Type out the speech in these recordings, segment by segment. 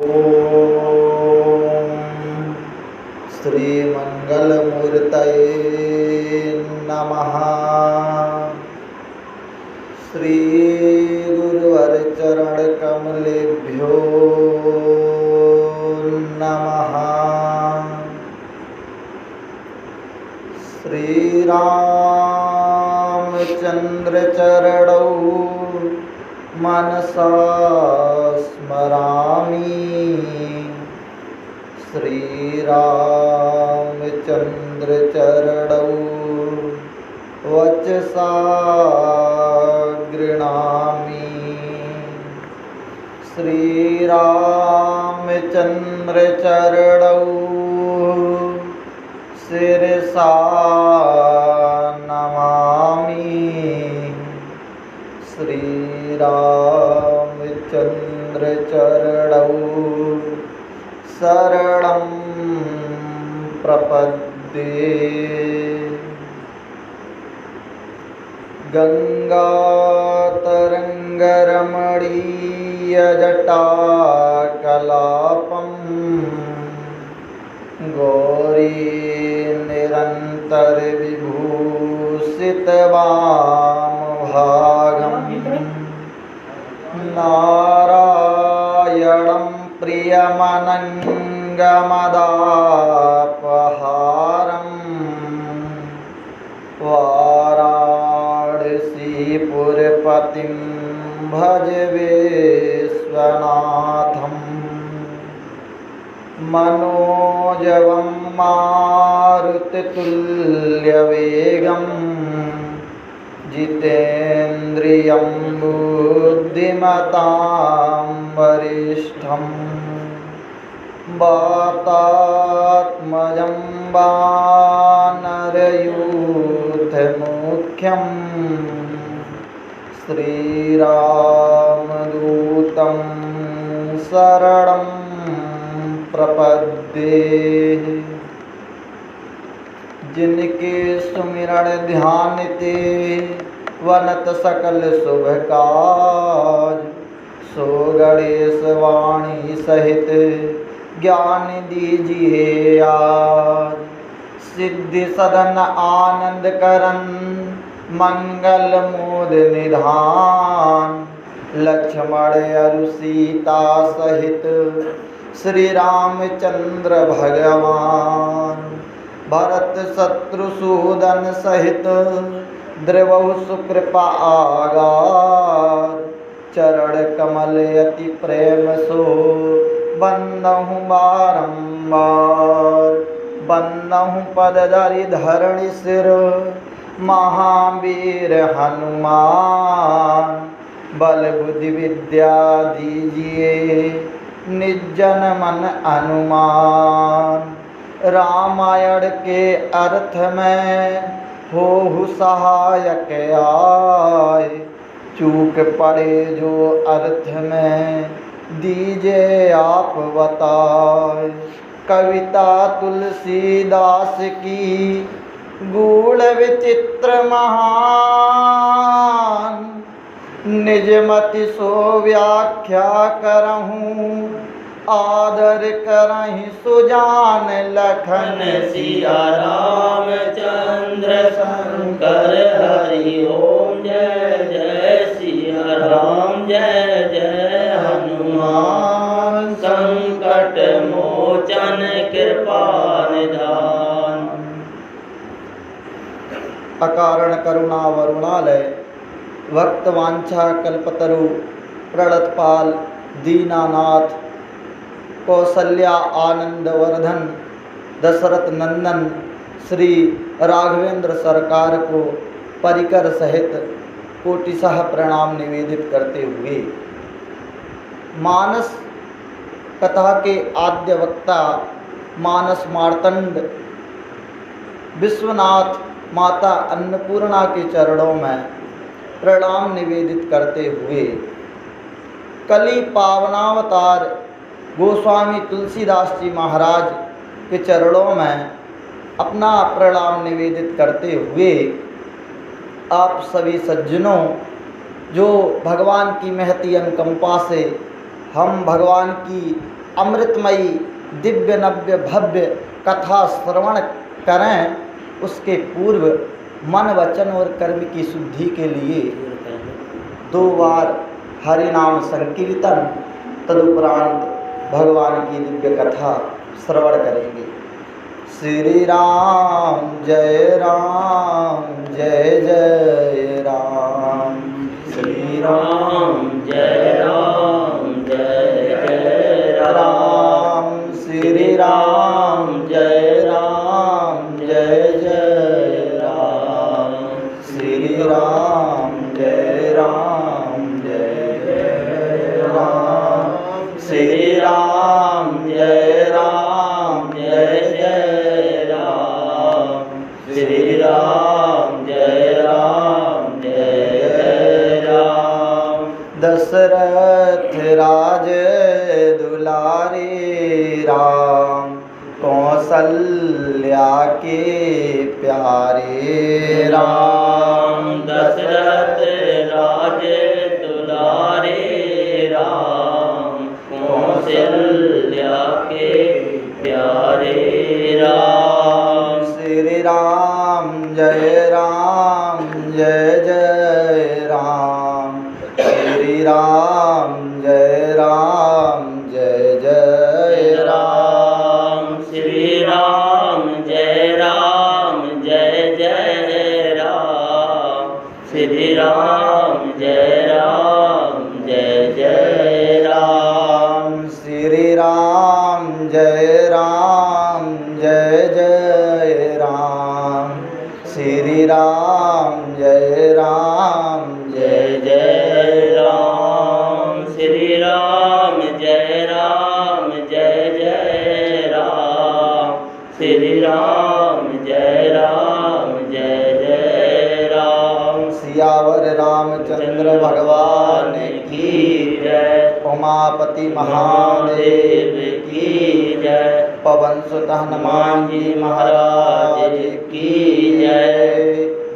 ओम श्रीमंगलमूर्तये नमः। श्री गुरुवर चरण कमलेभ्यो नमः। श्री रामचंद्र चरणौ मनसा स्मरामि। श्री रामचंद्र चरणौ वचसा गृह्णामि। श्री रामचंद्र चरणौ शिरसा नमामि। श्री रामचंद्र चरणौ शरणं प्रपद्ये। गंगातरंगरमणीयजटाकलापं गौरी निरंतर विभूषितवामभागं नारायणं प्रियमनङ्गमदापहारं वाराणसीपुरपतिं भज विश्वनाथं। मनोजवं मारुततुल्यवेगं जितेन्द्रियं बुद्धिमतां वरिष्ठं। वातात्मजं वानरयूथमुख्यं श्रीरामदूतं शरणं प्रपद्ये। जिनके सुमिरन ध्यान ते वनत सकल शुभ काज, सो गणेश वाणी सहित ज्ञान दीजिए आज। सिद्धि सदन आनंद करन मंगल मोद निधान, लक्ष्मण अरु सीता सहित श्री रामचंद्र भगवान। भरत शत्रुसूदन सहित द्रवहु सुकृपा आगार, चरण कमल अति प्रेम सो बंदहु बारंबार। बंदहु पद धरि धरणि सिर महावीर हनुमान। बल बुद्धि विद्या दीजिए निज्जन मन अनुमान। रामायण के अर्थ में होहु सहायक आए, चूक पड़े जो अर्थ में दीजिए आप बताए। कविता तुलसीदास की गूढ़ विचित्र महान, निजमति सो व्याख्या करहूँ आदर करहि सुजान लखन। सिया रामचंद्र शंकर हरि ओम जय जय सिया राम जय जय हनुमान। संकट मोचन कृपा निधान। अकारण करुणा वरुणालय भक्त वांछा कल्पतरु प्रणतपाल दीनानाथ कौसल्या आनंद वर्धन दशरथ नंदन श्री राघवेंद्र सरकार को परिकर सहित कोटिशः प्रणाम निवेदित करते हुए मानस कथा के आद्य वक्ता मानस मार्तंड विश्वनाथ माता अन्नपूर्णा के चरणों में प्रणाम निवेदित करते हुए कली पावनावतार गोस्वामी तुलसीदास जी महाराज के चरणों में अपना प्रणाम निवेदित करते हुए आप सभी सज्जनों जो भगवान की महती अनुकंपा से हम भगवान की अमृतमयी दिव्य नव्य भव्य कथा श्रवण करें, उसके पूर्व मन वचन और कर्म की शुद्धि के लिए 2 बार हरि नाम संकीर्तन, तदुपरांत भगवान की दिव्य कथा श्रवण करेंगे। श्री राम जय जय राम, श्री राम जय जय राम, श्री राम जय जय राम, श्री राम जय राम, श्री राम जय जय राम, श्री राम जय राम। दशरथ राज दुलारे राम, कौशल्या के प्यारे राम। दशरथ राज दुलारे राम, कौशल्या के प्यारे राम। श्री राम जय जय राम, श्री राम जय जय राम, श्री राम जय जय राम, श्री राम जय जय राम, श्री राम जय जय राम, श्री राम जय जय राम, श्री राम जय जय राम, श्री राम जय जय राम। सियावर रामचंद्र भगवान की जय, उमापति महादेव की जय, पवन सुत हनुमान जी महाराज की जय।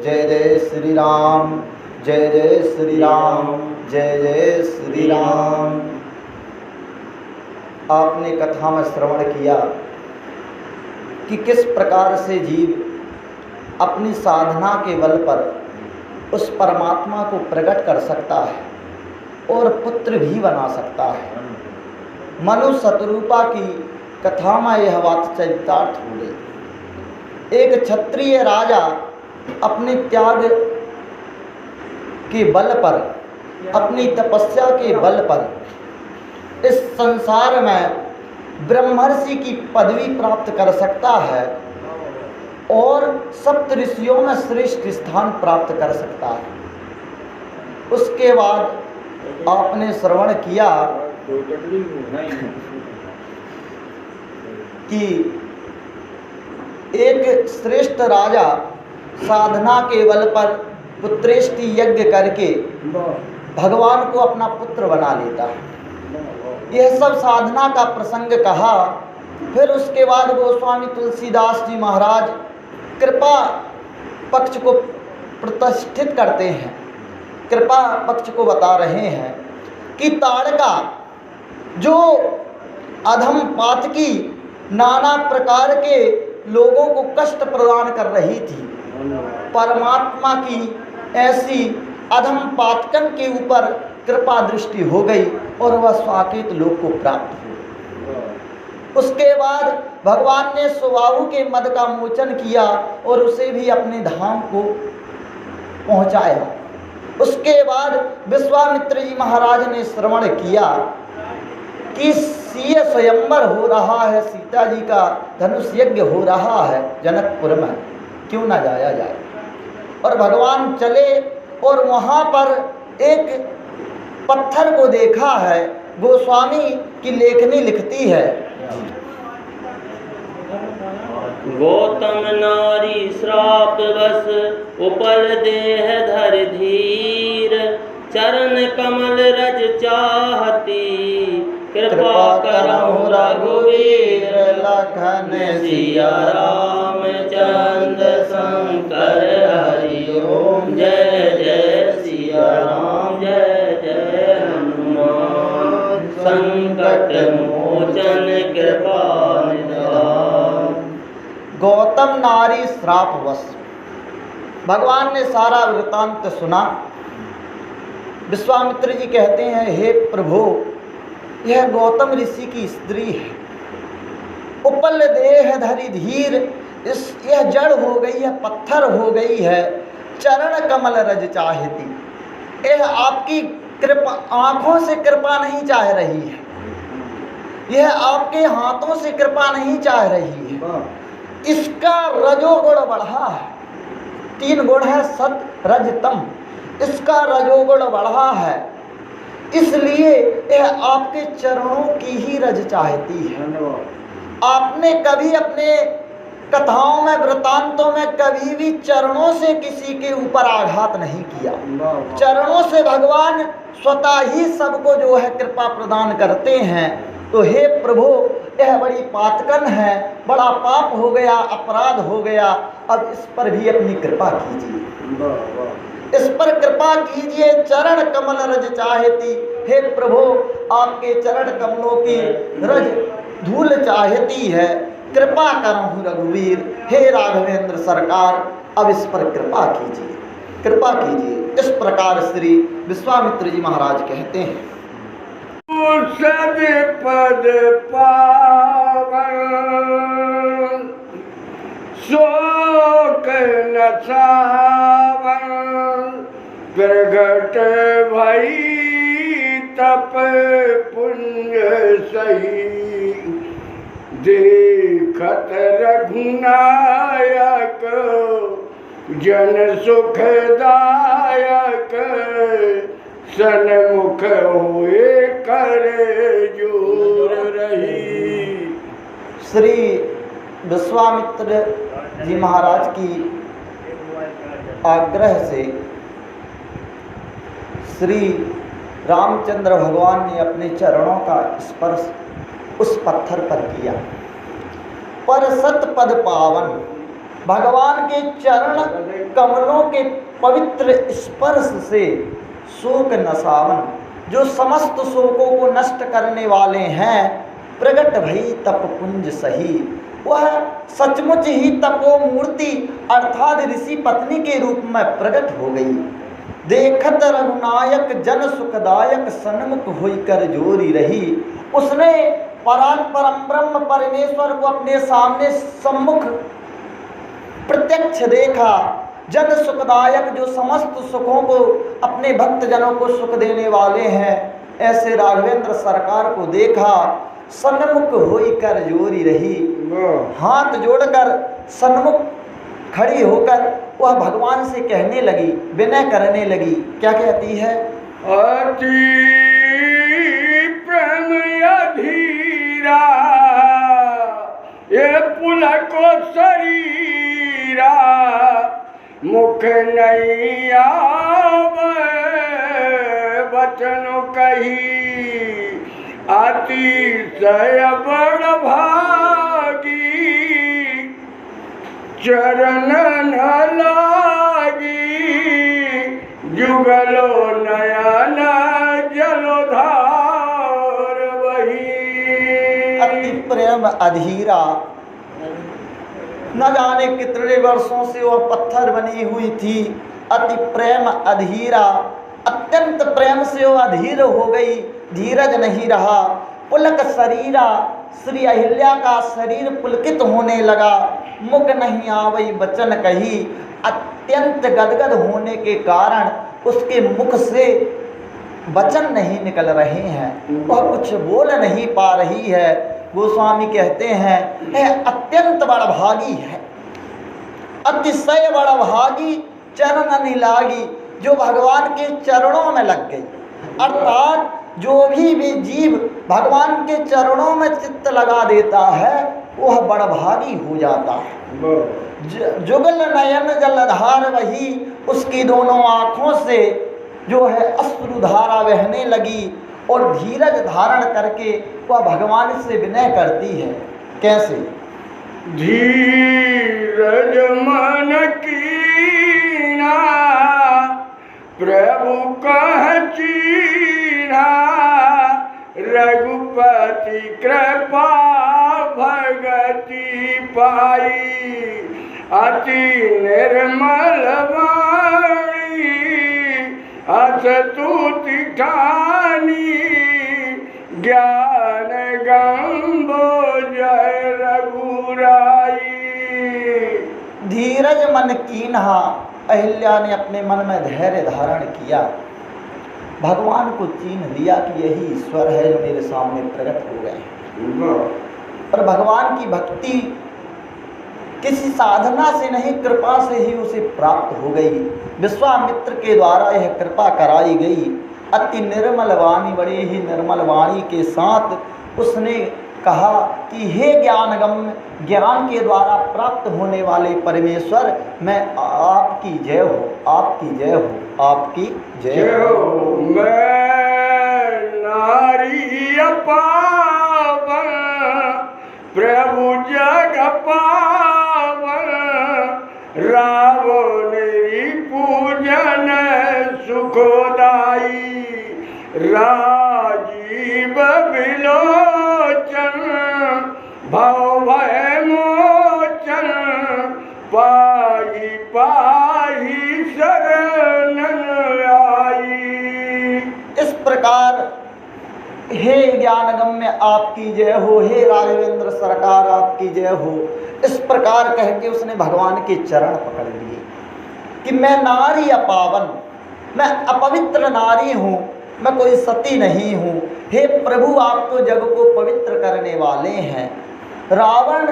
जय जय श्री राम, जय श्री राम, जय श्री राम। आपने कथा में श्रवण किया कि किस प्रकार से जीव अपनी साधना के बल पर उस परमात्मा को प्रकट कर सकता है और पुत्र भी बना सकता है। मनु शतरूपा की कथा में यह बात चरितार्थ हो गई। एक क्षत्रिय राजा अपने त्याग के बल पर, अपनी तपस्या के बल पर इस संसार में ब्रह्मर्षि की पदवी प्राप्त कर सकता है और सप्त ऋषियों में श्रेष्ठ स्थान प्राप्त कर सकता है। उसके बाद आपने श्रवण किया कि एक श्रेष्ठ राजा साधना के बल पर पुत्रेष्टि यज्ञ करके भगवान को अपना पुत्र बना लेता है। यह सब साधना का प्रसंग कहा। फिर उसके बाद गोस्वामी तुलसीदास जी महाराज कृपा पक्ष को प्रतिष्ठित करते हैं, कृपा पक्ष को बता रहे हैं कि ताड़का जो अधम पातकी नाना प्रकार के लोगों को कष्ट प्रदान कर रही थी, परमात्मा की ऐसी अधम पातकन के ऊपर कृपा दृष्टि हो गई और वह स्वाकेत लोक को प्राप्त हुआ। उसके बाद भगवान ने सुबाहु के मद का मोचन किया और उसे भी अपने धाम को पहुंचाया। उसके बाद विश्वामित्र जी महाराज ने श्रवण किया कि सीय स्वयंवर हो रहा है, सीता जी का धनुष यज्ञ हो रहा है जनकपुर में, क्यों ना जाया जाए। और भगवान चले और वहाँ पर एक पत्थर को देखा है। गोस्वामी की लेखनी लिखती है, गौतम नारी श्राप बस उपल देह धर धीर, चरण कमल रज चाहती, कृपा करहु रघुवीर, लखन सिया राम चंद्र शंकर हरि ओम। जय जय सिया राम, जय जय हनुमान, संकट मोचन कृपा निधान। गौतम नारी श्रापवश। भगवान ने सारा वृतांत सुना। विश्वामित्र जी कहते हैं, हे प्रभु, यह गौतम ऋषि की स्त्री है, उपल देह धरि धीर, यह जड़ हो गई है, पत्थर हो गई है, चरण कमल रज चाहती। यह आपकी कृपा, आँखों से कृपा नहीं चाह रही है, यह आपके हाथों से कृपा नहीं चाह रही है। इसका रजोगुण बढ़ा है, 3 गुण है, सत रज तम। इसका रजोगुण बढ़ा है, इसलिए यह आपके चरणों की ही रज चाहती है। आपने कभी अपने कथाओं में, वृतांतों में कभी भी चरणों से किसी के ऊपर आघात नहीं किया। चरणों से भगवान स्वतः ही सबको जो है कृपा प्रदान करते हैं। तो हे प्रभु, यह बड़ी पातकन है, बड़ा पाप हो गया, अपराध हो गया, अब इस पर भी अपनी कृपा कीजिए, इस पर कृपा कीजिए। चरण कमल रज चाहती, हे प्रभु, आपके चरण कमलों की रज धूल चाहती है, कृपा करहु रघुवीर। हे राघवेंद्र सरकार, अब इस पर कृपा कीजिए, कृपा कीजिए। इस प्रकार श्री विश्वामित्र जी महाराज कहते हैं। सद पद पावन शोक न सावन, प्रगट भई तप पुण्य सही, देखत रघुनायक जन सुखदायक, सन्मुख हुए कर जोर रही। श्री विश्वामित्र जी महाराज की आग्रह से श्री रामचंद्र भगवान ने अपने चरणों का स्पर्श उस पत्थर पर किया। पर सत पद पावन, भगवान के चरण कमलों के पवित्र स्पर्श से शोक नसावन, जो समस्त शोकों को नष्ट करने वाले हैं, प्रगट भई तप पुंज सही, वह सचमुच ही तपो मूर्ति अर्थात ऋषि पत्नी के रूप में प्रकट हो गई। देखत रघुनायक जन सुखदायक, सन्मुख होई कर जोरी रही। उसने परान परम ब्रह्म परमेश्वर को अपने सामने सम्मुख प्रत्यक्ष देखा। जन सुखदायक, जो समस्त सुखों को, अपने भक्त जनों को सुख देने वाले हैं, ऐसे राघवेंद्र सरकार को देखा। सन्मुख होई कर जोरी रही, हाथ जोड़कर सन्मुख खड़ी होकर वह भगवान से कहने लगी, विनय करने लगी। क्या कहती है? अति प्रेम अधीरा, ये पुलको शरीरा, मुख नहीं आवे वचन कही, अतिशय बड़ भागी, चरण न लागी, जुगलो नयन जलोधार वही। अति प्रेम अधीरा, न जाने कितने वर्षों से वह पत्थर बनी हुई थी। अति प्रेम अधीरा, अत्यंत प्रेम से वह अधीर हो गई, धीरज नहीं रहा। पुलक शरीरा, श्री अहिल्या का शरीर पुलकित होने लगा। मुख नहीं आवई वचन कही, अत्यंत गदगद होने के कारण उसके मुख से वचन नहीं निकल रहे हैं, वह कुछ बोल नहीं पा रही है। गोस्वामी कहते हैं, यह अत्यंत बड़ा भागी है, अतिशय बड़ा भागी, चरण नहीं लागी, जो भगवान के चरणों में लग गई। अर्थात जो भी जीव भगवान के चरणों में चित्त लगा देता है, वह बड़ा भागी हो जाता है। जुगल नयन जलधार वही, उसकी दोनों आँखों से जो है अश्रुधारा बहने लगी और धीरज धारण करके वह भगवान से विनय करती है। कैसे? धीरज मन कीना, प्रभु कह चीना, रघुपति कृपा पाई अति निर्मल वाणी अस्तुति ठानी ज्ञान गंभो जय रघुराई। धीरज मन कीन्हा, अहिल्या ने अपने मन में धैर्य धारण किया, भगवान को चीन लिया कि यही ईश्वर है जो मेरे सामने प्रकट हो गए। पर भगवान की भक्ति किसी साधना से नहीं, कृपा से ही उसे प्राप्त हो गई। विश्वामित्र के द्वारा यह कृपा कराई गई। अति निर्मल वाणी, बड़े ही निर्मल वाणी के साथ उसने कहा कि हे ज्ञानगम्य, ज्ञान के द्वारा प्राप्त होने वाले परमेश्वर, मैं आपकी जय हो, आपकी जय हो, आपकी जय हो। मैं नारी पावन प्रभु जग पावन, रावण पूजन सुखदाई, राजीव विलोचन भव भय मोचन, पाही पाही शरणन आई। इस प्रकार हे ज्ञानगम्य आपकी जय हो, हे राघवेंद्र सरकार आपकी जय हो, इस प्रकार कह के उसने भगवान के चरण पकड़ लिए कि मैं नारी अपावन, मैं अपवित्र नारी हूँ, मैं कोई सती नहीं हूँ। हे प्रभु, आप तो जग को पवित्र करने वाले हैं। रावण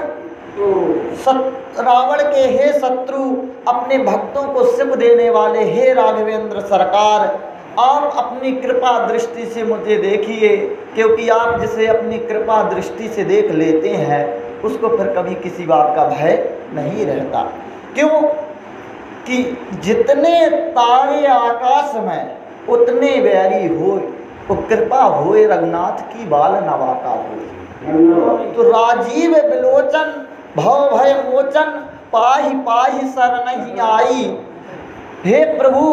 के हे शत्रु, अपने भक्तों को सुख देने वाले हे राघवेंद्र सरकार, आप अपनी कृपा दृष्टि से मुझे देखिए, क्योंकि आप जिसे अपनी कृपा दृष्टि से देख लेते हैं उसको फिर कभी किसी बात का भय नहीं रहता। क्यों कि जितने तारे आकाश में उतने बैरी होए, वो कृपा होए रघुनाथ की बाल नवाका होए। तो राजीव विलोचन भव भय मोचन, पाही पाही शरण आई। हे प्रभु,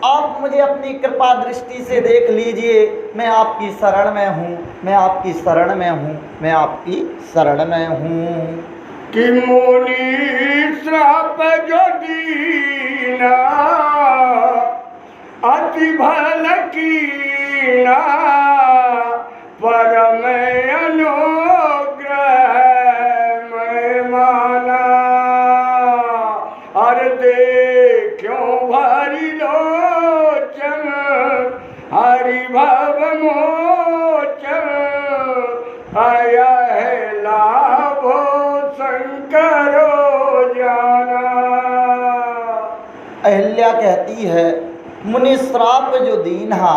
आप मुझे अपनी कृपा दृष्टि से देख लीजिए, मैं आपकी शरण में हूँ, मैं आपकी शरण में हूँ, मैं आपकी शरण में हूँ। कि मुनि श्राप जो दीना, अति भल कीना, परम अनुग्रह मैं माना, अर देखो भरी लोचन, हरि भव मोचन, आया है लाभो शंकरो जाना। अहिल्या कहती है, मुनि श्राप जो दीन्हा,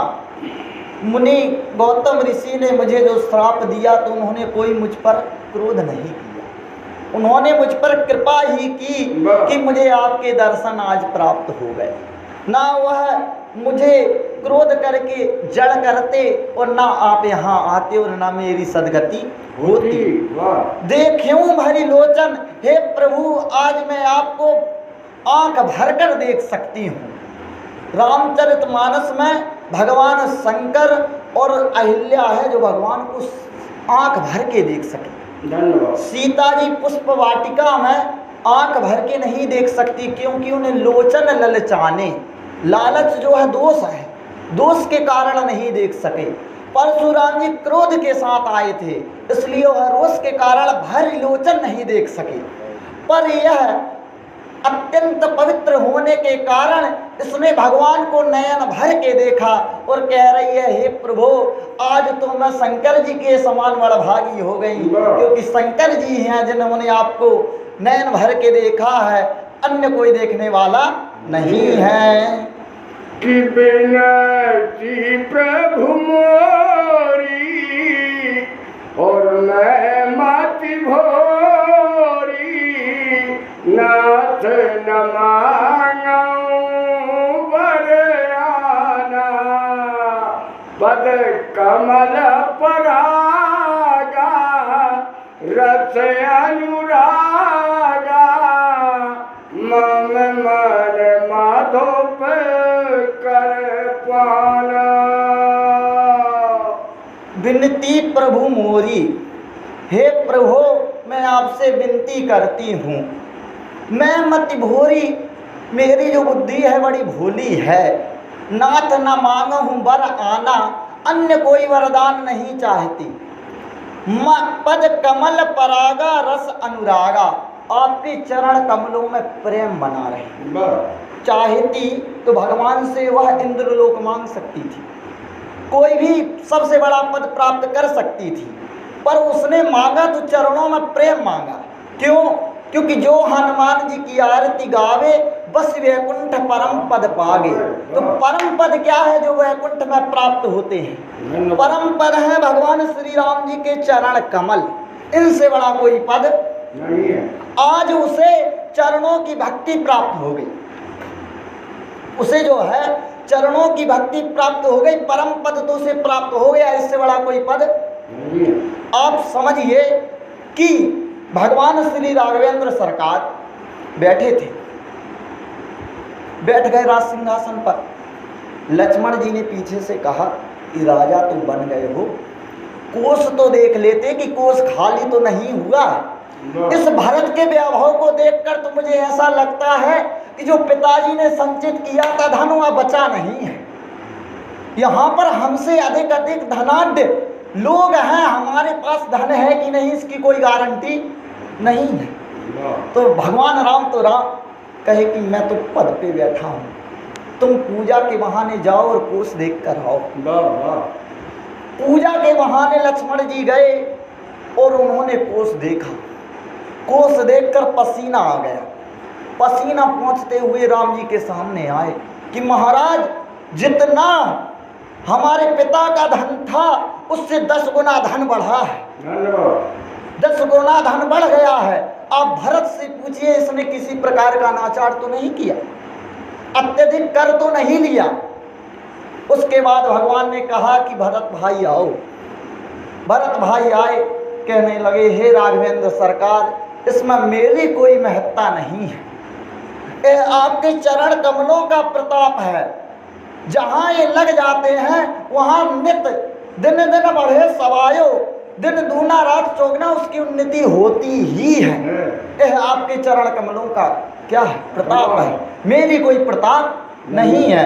मुनि गौतम ऋषि ने मुझे जो श्राप दिया तो उन्होंने कोई मुझ पर क्रोध नहीं किया, उन्होंने मुझ पर कृपा ही की कि मुझे आपके दर्शन आज प्राप्त हो गए। ना वह मुझे क्रोध करके जड़ करते और ना आप यहाँ आते और ना मेरी सदगति होती। देखूं भरी लोचन, हे प्रभु, आज मैं आपको आंख भरकर देख सकती हूँ। रामचरितमानस में भगवान शंकर और अहिल्या है जो भगवान को आंख भर के देख सके। धन्यवाद। सीता जी पुष्प वाटिका में आंख भर के नहीं देख सकती, क्योंकि उन्हें लोचन ललचाने, लालच जो है दोष है, दोष के कारण नहीं देख सके। परशुराम जी क्रोध के साथ आए थे, इसलिए वह रोष के कारण भर लोचन नहीं देख सके। पर यह अत्यंत पवित्र होने के कारण इसने भगवान को नयन भर के देखा और कह रही है, हे प्रभु, आज तो मैं शंकर जी के समान बड़भागी हो गई, क्योंकि शंकर जी हैं जिन्होंने आपको नयन भर के देखा है, अन्य कोई देखने वाला नहीं है। कि बिनती प्रभु मोरी और मैं माति भोरी, नाथ न मांगूं बरआना, पद कमल परागा, रस अनुरागा, मम मन माधोप कर पाना। विनती प्रभु मोरी, हे प्रभु, मैं आपसे विनती करती हूँ, मैं मति भोरी, मेरी जो बुद्धि है बड़ी भोली है। नाथ न मांगहूँ वर आना, अन्य कोई वरदान नहीं चाहती। पद कमल परागा रस अनुरागा, आपके चरण कमलों में प्रेम बना रहे। चाहती तो भगवान से वह इंद्रलोक मांग सकती थी, कोई भी सबसे बड़ा पद प्राप्त कर सकती थी, पर उसने मांगा तो चरणों में प्रेम मांगा। क्यों? क्योंकि जो हनुमान जी की आरती गावे बस वैकुंठ परम पद पागे। तो परम पद क्या है जो वैकुंठ में प्राप्त होते हैं? परम पद है भगवान श्री राम जी के चरण कमल, इनसे बड़ा कोई पद नहीं है। आज उसे चरणों की भक्ति प्राप्त हो गई, उसे जो है चरणों की भक्ति प्राप्त हो गई, परम पद तो उसे प्राप्त हो गया, इससे बड़ा कोई पद नहीं है। आप समझिए कि भगवान श्री राघवेंद्र सरकार बैठे थे, बैठ गए राज सिंहासन पर। लक्ष्मण जी ने पीछे से कहा कि राजा तो बन गए हो, कोष तो देख लेते कि कोष खाली तो नहीं हुआ। इस भरत के वैभव को देखकर तो मुझे ऐसा लगता है कि जो पिताजी ने संचित किया था धन वह बचा नहीं है। यहाँ पर हमसे अधिक धनाढ्य लोग हैं, हमारे पास धन है कि नहीं इसकी कोई गारंटी नहीं है। तो भगवान राम तो राम कहे कि मैं तो पद पे बैठा हूँ, तुम पूजा के बहाने जाओ और कोष देख कर आओ। पूजा के बहाने लक्ष्मण जी गए और उन्होंने कोष देखा। कोष देखकर पसीना आ गया। पसीना पहुँचते हुए राम जी के सामने आए कि महाराज, जितना हमारे पिता का धन था उससे 10 गुना धन बढ़ा है, 10 गुना धन बढ़ गया है। आप भरत से पूछिए, इसने किसी प्रकार का अनाचार तो नहीं किया, अत्यधिक कर तो नहीं लिया। उसके बाद भगवान ने कहा कि भरत भाई आओ। भरत भाई आए, कहने लगे हे राघवेंद्र सरकार, इसमें मेरी कोई महत्ता नहीं है, ये आपके चरण कमलों का प्रताप है। जहाँ ये लग जाते हैं वहाँ नित दिन दिन बढ़े सवायो, दिन दूना रात चौगना उसकी उन्नति होती ही है। यह आपके चरण कमलों का क्या है? प्रताप है, मेरी कोई प्रताप नहीं है।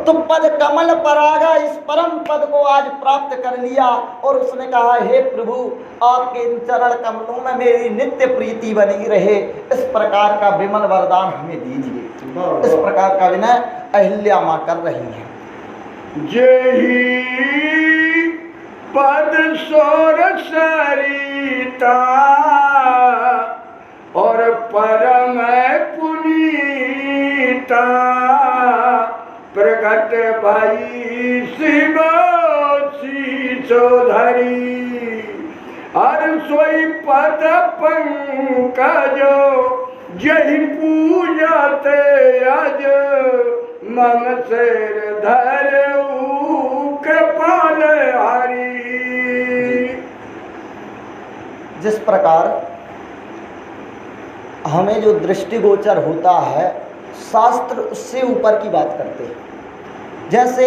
तो पद कमल परागा, इस परम पद को आज प्राप्त कर लिया और उसने कहा हे प्रभु, आपके इन चरण कमलों में मेरी नित्य प्रीति बनी रहे, इस प्रकार का विमल वरदान हमें दीजिए। इस प्रकार का विनय अहिल्या माँ कर रही हैं। जेहि पद सोर सरिता और परम पुनीता, प्रगट भई शिव शीशोधरी, और सोई पद पंकज जहि पूजते अज, मम सिर धरऊ कृपाल हरि। जिस प्रकार हमें जो दृष्टिगोचर होता है, शास्त्र उससे ऊपर की बात करते हैं। जैसे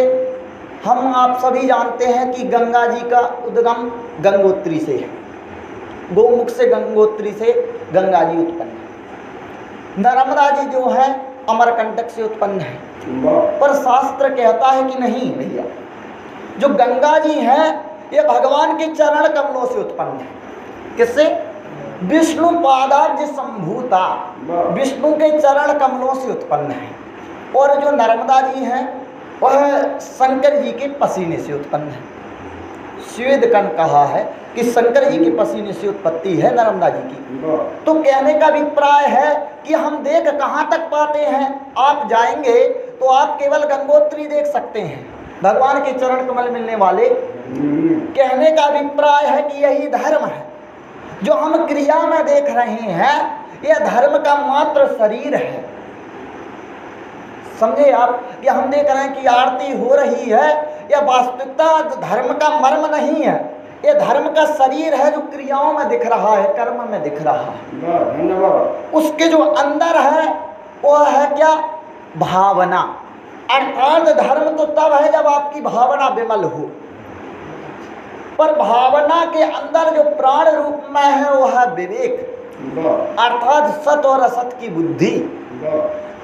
हम आप सभी जानते हैं कि गंगा जी का उद्गम गंगोत्री से है, गोमुख से गंगोत्री से गंगा जी उत्पन्न है। नर्मदा जी जो है अमरकंटक से उत्पन्न है, पर शास्त्र कहता है कि नहीं भैया, जो गंगा जी हैं ये भगवान के चरण कमलों से उत्पन्न है। किससे? विष्णु पादाब्ज संभूता, विष्णु के चरण कमलों से उत्पन्न है। और जो नर्मदा जी हैं वह शंकर जी के पसीने से उत्पन्न है। स्वेदकन कहा है कि शंकर जी के पसीने से उत्पत्ति है नर्मदा जी की। तो कहने का अभिप्राय है कि हम देख कहाँ तक पाते हैं, आप जाएंगे तो आप केवल गंगोत्री देख सकते हैं, भगवान के चरण कमल मिलने वाले। कहने का अभिप्राय है कि यही धर्म है जो हम क्रिया में देख रहे हैं, यह धर्म का मात्र शरीर है। समझे आप? कि हम देख रहे हैं कि आरती हो रही है, यह वास्तविकता धर्म का मर्म नहीं है, यह धर्म का शरीर है जो क्रियाओं में दिख रहा है, कर्म में दिख रहा है। उसके जो अंदर है वह है क्या? भावना। अर्थात धर्म तो तब है जब आपकी भावना विमल हो, पर भावना के अंदर जो प्राण रूप में है वह है विवेक, अर्थात सत और असत की बुद्धि।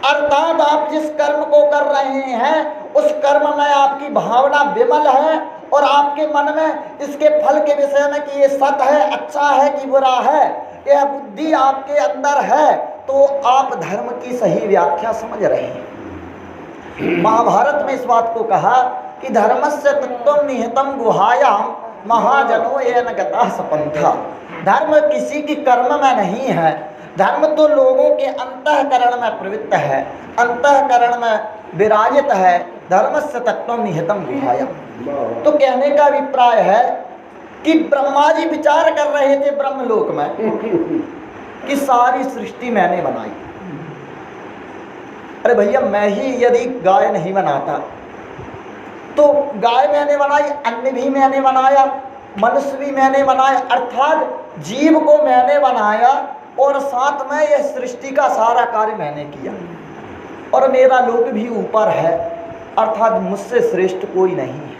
अर्थात आप जिस कर्म को कर रहे हैं उस कर्म में आपकी भावना विमल है और आपके मन में इसके फल के विषय में कि ये सत है, अच्छा है कि बुरा है, यह बुद्धि आपके अंदर है, तो आप धर्म की सही व्याख्या समझ रहे हैं। महाभारत में इस बात को कहा कि धर्मस्य तत्त्वं निहितं गुहायां महाजनो येन गतः सपन्था। धर्म किसी की कर्म में नहीं है, धर्म तो लोगों के अंतःकरण में प्रवृत्त है, अंतःकरण में विराजित है। धर्मस्य तत्त्वं निहितं गुहायां। तो कहने का अभिप्राय है कि ब्रह्मा जी विचार कर रहे थे ब्रह्मलोक में कि सारी सृष्टि मैंने बनाई। अरे भैया, मैं ही यदि गाय नहीं बनाता तो गाय मैंने बनाई, अन्न भी मैंने बनाया, मनुष्य भी मैंने बनाया, अर्थात जीव को मैंने बनाया और साथ में यह सृष्टि का सारा कार्य मैंने किया और मेरा लोक भी ऊपर है, अर्थात मुझसे श्रेष्ठ कोई नहीं है।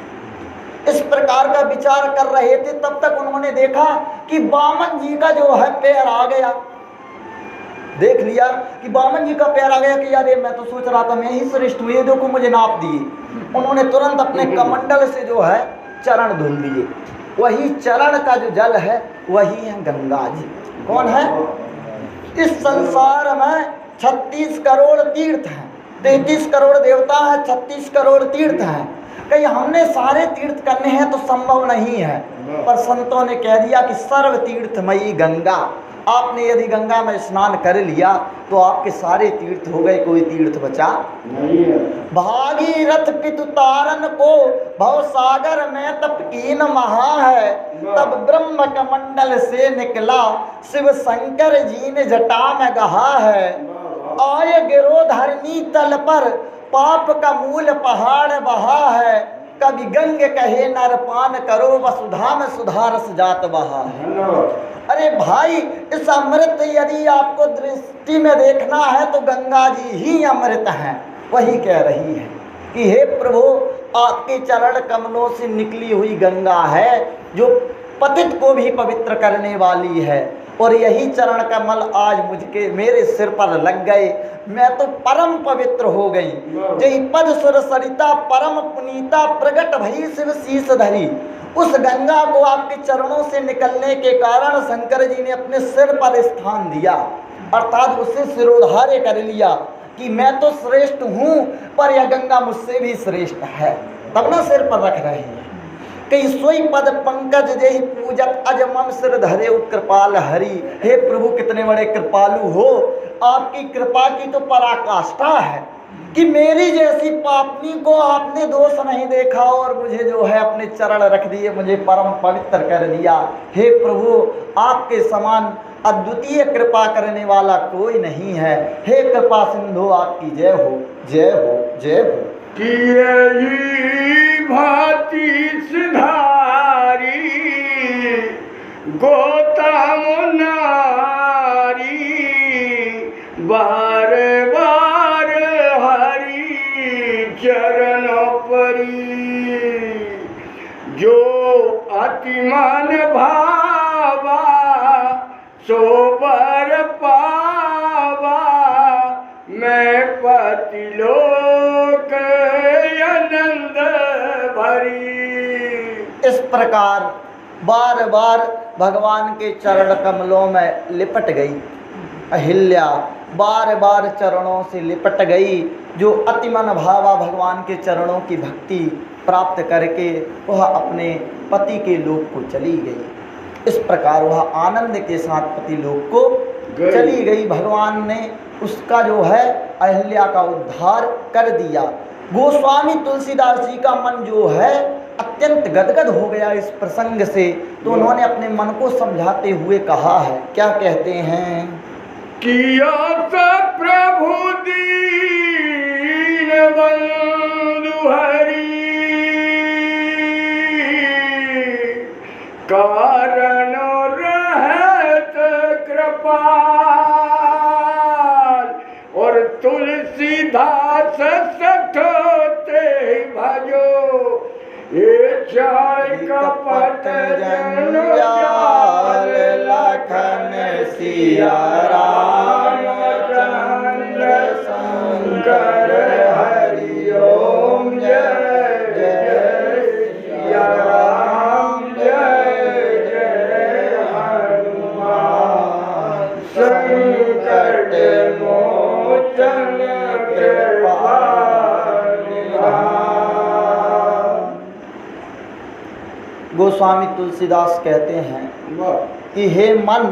इस प्रकार का विचार कर रहे थे, तब तक उन्होंने देखा कि वामन जी का जो है पैर आ गया। देख लिया कि वामन जी का पैर आ गया कि यार ये मैं तो सोच रहा था मैं ही श्रेष्ठ हूँ, ये देखो मुझे नाप दिए। उन्होंने तुरंत अपने कमंडल से जो है चरण धुल दिए। वही चरण का जो जल है वही है गंगा जी। कौन है? इस संसार में 36 करोड़ तीर्थ हैं, 33 करोड़ देवता हैं, 36 करोड़ तीर्थ हैं। कहीं हमने सारे तीर्थ करने हैं तो संभव नहीं है, पर संतों ने कह दिया कि सर्व तीर्थमयी गंगा। आपने यदि गंगा में स्नान कर लिया तो आपके सारे तीर्थ हो गए, कोई तीर्थ बचा नहीं है। भागीरथ पितु तारन को भव सागर में तप कीन महा है, तब ब्रह्म कमंडल से निकला शिव शंकर जी ने जटा में गहा है। आय गिरो धरनी तल पर पाप का मूल पहाड़ बहा है, कभी गंग कहे नर पान करो वसुधा में सुधा रस जात बहा है। अरे भाई, इस अमृत यदि आपको दृष्टि में देखना है तो गंगा जी ही अमृत हैं। वही कह रही है कि हे प्रभु, आपके चरण कमलों से निकली हुई गंगा है जो पतित को भी पवित्र करने वाली है, और यही चरण कमल आज मुझके मेरे सिर पर लग गए, मैं तो परम पवित्र हो गई। जय पद सुर सरिता परम पुनीता प्रगट भई शिव शीस धरी। उस गंगा को आपके चरणों से निकलने के कारण शंकर जी ने अपने सिर पर स्थान दिया, अर्थात उसे सिरोधार्य कर लिया कि मैं तो श्रेष्ठ हूँ पर यह गंगा मुझसे भी श्रेष्ठ है, तब ना सिर पर रख रहे हैं। कई सोई पद पंकज जेहि पूजत अज मम सिर धरे कृपाल हरि। हे प्रभु, कितने बड़े कृपालु हो, आपकी कृपा की तो पराकाष्ठा है कि मेरी जैसी पापनी को आपने दोष नहीं देखा और मुझे जो है अपने चरण रख दिए, मुझे परम पवित्र कर दिया। हे प्रभु, आपके समान अद्वितीय कृपा करने वाला कोई नहीं है। हे कृपा सिंधु, आपकी जय हो, जय हो, जय हो। कि यही भांति सिधारी गोता मुनारी, बार बार हरि चरण परी। जो अतिमान भावा सो बर पावा, मैं पतिलोक आनंद भरी। इस प्रकार बार बार भगवान के चरण कमलों में लिपट गई अहिल्या, बार बार चरणों से लिपट गई। जो अतिमन भावा भगवान के चरणों की भक्ति प्राप्त करके वह अपने पति के लोक को चली गई। इस प्रकार वह आनंद के साथ पति लोक को चली गई। भगवान ने उसका जो है अहिल्या का उद्धार कर दिया। गोस्वामी तुलसीदास जी का मन जो है अत्यंत गदगद हो गया इस प्रसंग से, तो उन्होंने अपने मन को समझाते हुए कहा है, क्या कहते हैं? किया प्रभु दीन बंधु हरि, कारण रहत कृपाल, और तुलसीदास सठोते भजो, ये चाय कपट जन जाल लखन सिया रामचंद्र शंकर हरि ओम जय जय सिया राम जय जय हनुमान संकट मोचन कृपा निधान। गोस्वामी तुलसीदास कहते हैं कि हे मन,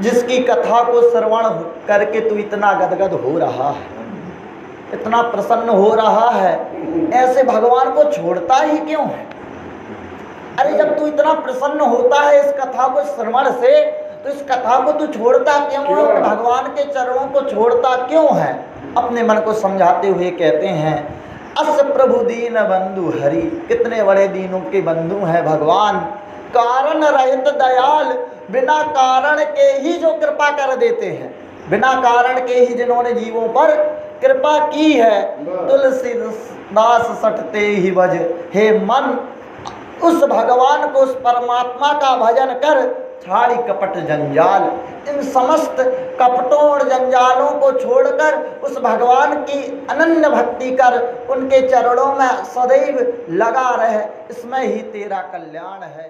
जिसकी कथा को श्रवण करके तू इतना गदगद हो रहा है, इतना प्रसन्न हो रहा है, ऐसे भगवान को छोड़ता ही क्यों है? अरे जब तू इतना प्रसन्न होता है इस कथा को श्रवण से, तो इस कथा को तू छोड़ता क्यों है? भगवान के चरणों को छोड़ता क्यों है? अपने मन को समझाते हुए कहते हैं, अस प्रभु दीन बंधु हरि, कितने बड़े दीनों के बंधु हैं भगवान। कारण रहित दयाल, बिना कारण के ही जो कृपा कर देते हैं, बिना कारण के ही जिन्होंने जीवों पर कृपा की है। तुलसीदास सटते ही भज, हे मन उस भगवान को, उस परमात्मा का भजन कर, छाड़ी कपट जंजाल। इन समस्त कपटों और जंजालों को छोड़कर उस भगवान की अनन्य भक्ति कर, उनके चरणों में सदैव लगा रहे, इसमें ही तेरा कल्याण है।